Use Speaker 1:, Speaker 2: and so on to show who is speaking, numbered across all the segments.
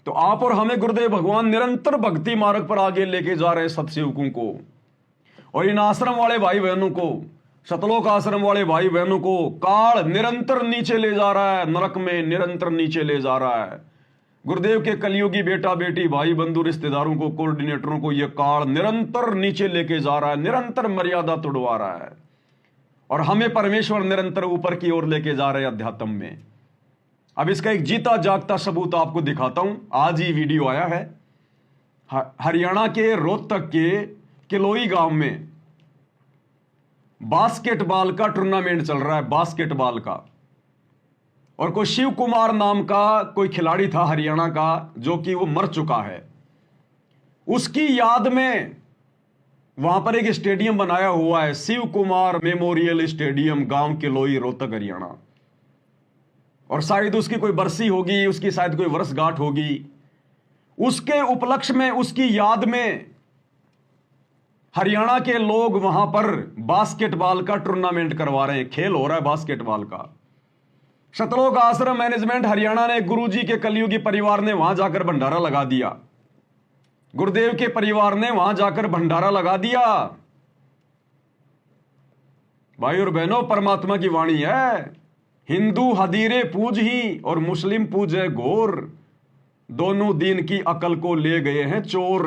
Speaker 1: तो आप और हमें गुरुदेव भगवान निरंतर भक्ति मार्ग पर आगे लेके जा रहे हैं सत्सेवकों को, और इन आश्रम वाले भाई बहनों को, सतलोक आश्रम वाले भाई बहनों को काल निरंतर नीचे ले जा रहा है, नरक में निरंतर नीचे ले जा रहा है। गुरुदेव के कलयुगी बेटा बेटी भाई बंधु रिश्तेदारों को, कोऑर्डिनेटरों को यह काल निरंतर नीचे लेके जा रहा है, निरंतर मर्यादा तोड़वा रहा है, और हमें परमेश्वर निरंतर ऊपर की ओर लेके जा रहे हैं अध्यात्म में। अब इसका एक जीता जागता सबूत आपको दिखाता हूं। आज ही वीडियो आया है, हरियाणा के रोहतक के किलोई गांव में बास्केटबॉल का टूर्नामेंट चल रहा है, बास्केटबॉल का। और कोई शिव कुमार नाम का कोई खिलाड़ी था हरियाणा का, जो कि वो मर चुका है। उसकी याद में वहां पर एक स्टेडियम बनाया हुआ है, शिव कुमार मेमोरियल स्टेडियम, गांव किलोई, रोहतक, हरियाणा। और शायद उसकी कोई बरसी होगी, उसकी शायद कोई वर्षगांठ होगी। उसके उपलक्ष्य में, उसकी याद में हरियाणा के लोग वहां पर बास्केटबॉल का टूर्नामेंट करवा रहे हैं, खेल हो रहा है बास्केटबॉल का। सतलोक आश्रम मैनेजमेंट हरियाणा ने, गुरुजी के कलयुगी परिवार ने वहां जाकर भंडारा लगा दिया, गुरुदेव के परिवार ने वहां जाकर भंडारा लगा दिया। भाई और बहनों, परमात्मा की वाणी है, हिंदू हदीरे पूज ही और मुस्लिम पूजे गोर, दोनों दीन की अकल को ले गए हैं चोर।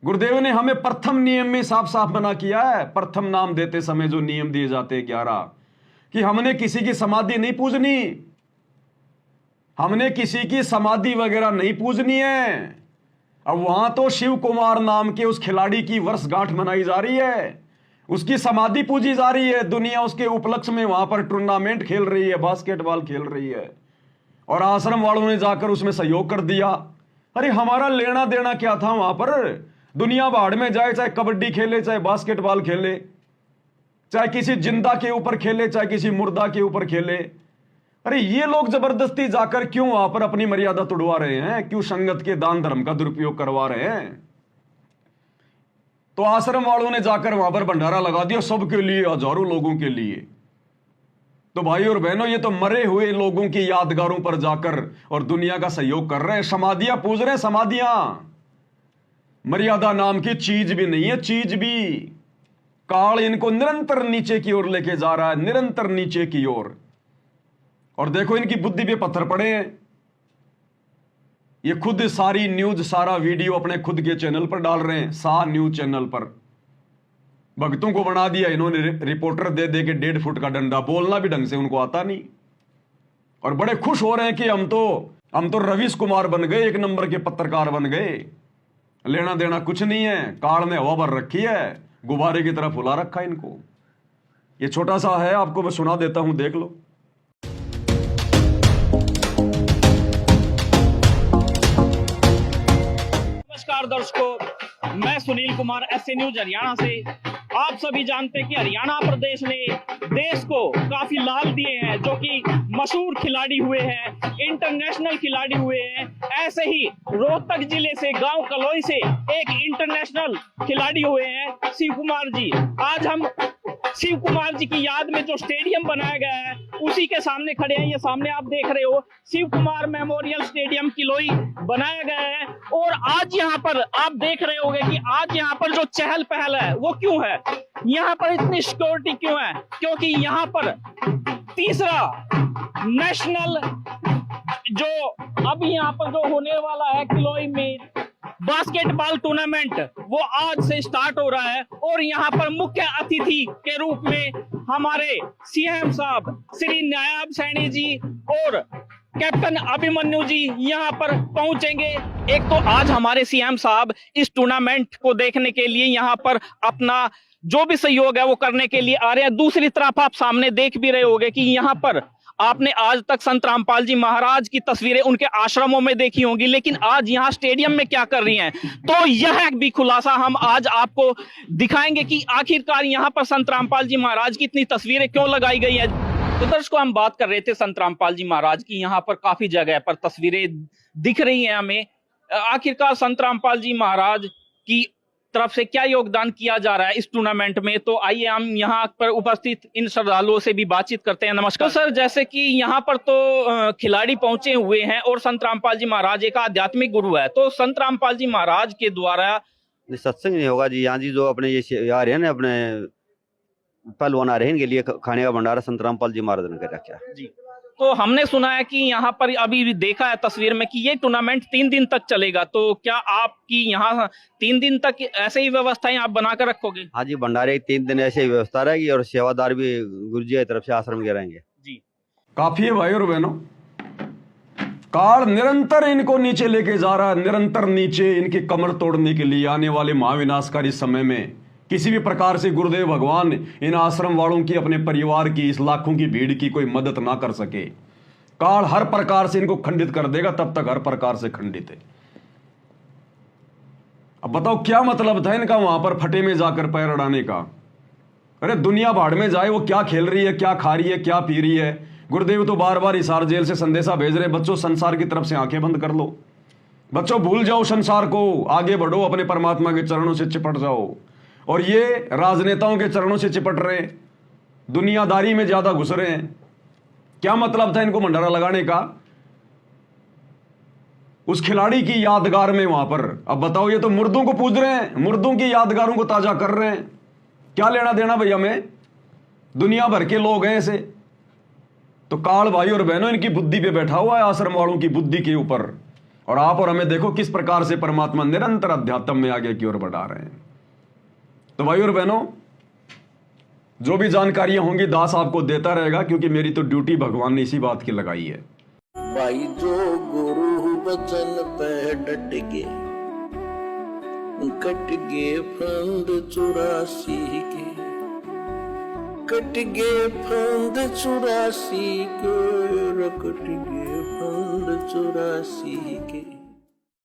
Speaker 1: गुरुदेव ने हमें प्रथम नियम में साफ साफ मना किया है, प्रथम नाम देते समय जो नियम दिए जाते हैं 11, कि हमने किसी की समाधि नहीं पूजनी, हमने किसी की समाधि वगैरह नहीं पूजनी है। अब वहां तो शिव कुमार नाम के उस खिलाड़ी की वर्षगांठ मनाई जा रही है, उसकी समाधि पूजी जा रही है, दुनिया उसके उपलक्ष्य में वहां पर टूर्नामेंट खेल रही है, बास्केटबॉल खेल रही है, और आश्रम वालों ने जाकर उसमें सहयोग कर दिया। अरे हमारा लेना देना क्या था वहां पर? दुनिया बाढ़ में जाए, चाहे कबड्डी खेले, चाहे बास्केटबॉल खेले, चाहे किसी जिंदा के ऊपर खेले, चाहे किसी मुर्दा के ऊपर खेले। अरे ये लोग जबरदस्ती जाकर क्यों वहां पर अपनी मर्यादा तोड़वा रहे हैं? क्यों संगत के दान धर्म का दुरुपयोग करवा रहे हैं? तो आश्रम वालों ने जाकर वहां पर भंडारा लगा दिया, सबके लिए, हजारों लोगों के लिए। तो भाई और बहनों, ये तो मरे हुए लोगों की यादगारों पर जाकर और दुनिया का सहयोग कर रहे हैं, समाधियां पूज रहे हैं, समाधियां। मर्यादा नाम की चीज भी नहीं है, चीज भी। काल इनको निरंतर नीचे की ओर लेके जा रहा है, निरंतर नीचे की ओर। और देखो इनकी बुद्धि पे पत्थर पड़े हैं। ये खुद सारी न्यूज, सारा वीडियो अपने खुद के चैनल पर डाल रहे हैं, सा न्यूज चैनल पर। भक्तों को बना दिया इन्होंने रिपोर्टर दे दे के 1.5 फुट का डंडा, बोलना भी ढंग से उनको आता नहीं। और बड़े खुश हो रहे हैं कि हम तो रवीश कुमार बन गए, 1 नंबर के पत्रकार बन गए। लेना देना कुछ नहीं है, काल ने हवा भर रखी है, गुब्बारे की तरह फुला रखा है इनको। ये छोटा सा है, आपको मैं सुना देता हूं, देख लो।
Speaker 2: नमस्कार दर्शकों, मैं सुनील कुमार, एसए न्यूज हरियाणा से। आप सभी जानते हैं कि हरियाणा प्रदेश ने देश को काफी लाभ दिए हैं, जो कि मशहूर खिलाड़ी हुए हैं, इंटरनेशनल खिलाड़ी हुए हैं। ऐसे ही रोहतक जिले से, गांव कलोई से एक इंटरनेशनल खिलाड़ी हुए हैं, शिव कुमार जी। आज हम शिव कुमार जी की याद में जो स्टेडियम बनाया गया है उसी के सामने खड़े हैं। ये सामने आप देख रहे हो, शिव कुमार मेमोरियल स्टेडियम किलोई बनाया गया है। और आज यहाँ पर आप देख रहे होंगे कि आज यहाँ पर जो चहल पहल है वो क्यों है, यहाँ पर इतनी सिक्योरिटी क्यों है? क्योंकि यहाँ पर तीसरा नेशनल जो अभी यहाँ पर जो होने वाला है किलोई में बास्केटबॉल टूर्नामेंट, वो आज से स्टार्ट हो रहा है। और यहाँ पर मुख्य अतिथि के रूप में हमारे सीएम साहब श्री नायब सैनी जी और कैप्टन अभिमन्यु जी यहाँ पर पहुंचेंगे। एक तो आज हमारे सीएम साहब इस टूर्नामेंट को देखने के लिए यहाँ पर अपना जो भी सहयोग है वो करने के लिए आ रहे हैं। दूसरी तरफ आप सामने देख भी रहे होंगे कि यहाँ पर आपने आज तक संत रामपाल जी महाराज की तस्वीरें उनके आश्रमों में देखी होंगी, लेकिन आज यहाँ स्टेडियम में क्या कर रही हैं, तो यह भी खुलासा हम आज आपको दिखाएंगे कि आखिरकार यहाँ पर संत रामपाल जी महाराज की इतनी तस्वीरें क्यों लगाई गई है। तो दर्शकों, हम बात कर रहे थे संत रामपाल जी महाराज की, यहाँ पर काफी जगह पर तस्वीरें दिख रही हैं हमें। आखिरकार संत रामपाल जी महाराज की तरफ से क्या योगदान किया जा रहा है इस टूर्नामेंट में, तो आइए हम यहाँ पर उपस्थित इन श्रद्धालुओं से भी बातचीत करते हैं। नमस्कार तो सर, जैसे कि यहाँ पर तो खिलाड़ी पहुंचे हुए हैं और संत रामपाल जी महाराज एक आध्यात्मिक गुरु है, तो संत रामपाल जी महाराज के द्वारा
Speaker 3: सत्संग नहीं होगा जी। यहाँ जी जो अपने ये आ रहे हैं ना, अपने पहलवान आ रहे हैं, इनके लिए खाने का भंडारा संत रामपाल जी महाराज ने कर रखा है
Speaker 2: जी। तो हमने सुना है कि यहाँ पर अभी भी देखा है तस्वीर में कि ये टूर्नामेंट 3 दिन तक चलेगा, तो क्या आपकी यहाँ 3 दिन तक ऐसे ही व्यवस्थाएं आप बनाकर रखोगे?
Speaker 3: हाँ जी, भंडारे 3 दिन ऐसे ही व्यवस्था रहेगी और सेवादार भी गुरु जी की तरफ से आश्रम के रहेंगे
Speaker 2: जी।
Speaker 1: काफी है भाई और बहनों, काल निरंतर इनको नीचे लेके जा रहा है, निरंतर नीचे इनकी कमर तोड़ने के लिए आने वाले महाविनाशकारी समय में किसी भी प्रकार से गुरुदेव भगवान इन आश्रम वालों की, अपने परिवार की, इस लाखों की भीड़ की कोई मदद ना कर सके। काल हर प्रकार से इनको खंडित कर देगा, तब तक हर प्रकार से खंडित है। अब बताओ क्या मतलब था इनका वहां पर फटे में जाकर पैर अड़ाने का? अरे दुनिया भाड़ में जाए, वो क्या खेल रही है, क्या खा रही है, क्या पी रही है। गुरुदेव तो बार बार हिसार जेल से संदेशा भेज रहे, बच्चों संसार की तरफ से आंखें बंद कर लो, बच्चों भूल जाओ संसार को, आगे बढ़ो, अपने परमात्मा के चरणों से चिपट जाओ। और ये राजनेताओं के चरणों से चिपट रहे, दुनियादारी में ज्यादा घुस रहे हैं। क्या मतलब था इनको भंडारा लगाने का उस खिलाड़ी की यादगार में वहां पर? अब बताओ, ये तो मुर्दों को पूज रहे हैं, मुर्दों की यादगारों को ताजा कर रहे हैं। क्या लेना देना भैया में, दुनिया भर के लोग हैं ऐसे। तो काल भाई और बहनों इनकी बुद्धि पे बैठा हुआ है, आश्रम वालों की बुद्धि के ऊपर। और आप और हमें देखो किस प्रकार से परमात्मा निरंतर अध्यात्म में आगे की ओर बढ़ा रहे हैं। तो भाई और बहनों, जो भी जानकारियां होंगी दास आपको देता रहेगा, क्योंकि मेरी तो ड्यूटी भगवान ने इसी बात की लगाई है।
Speaker 4: भाई जो गुरु बचन पे डट गए, कट गए फंद 84 के, कट गए फंद 84 के, कट गए फंद 84 के।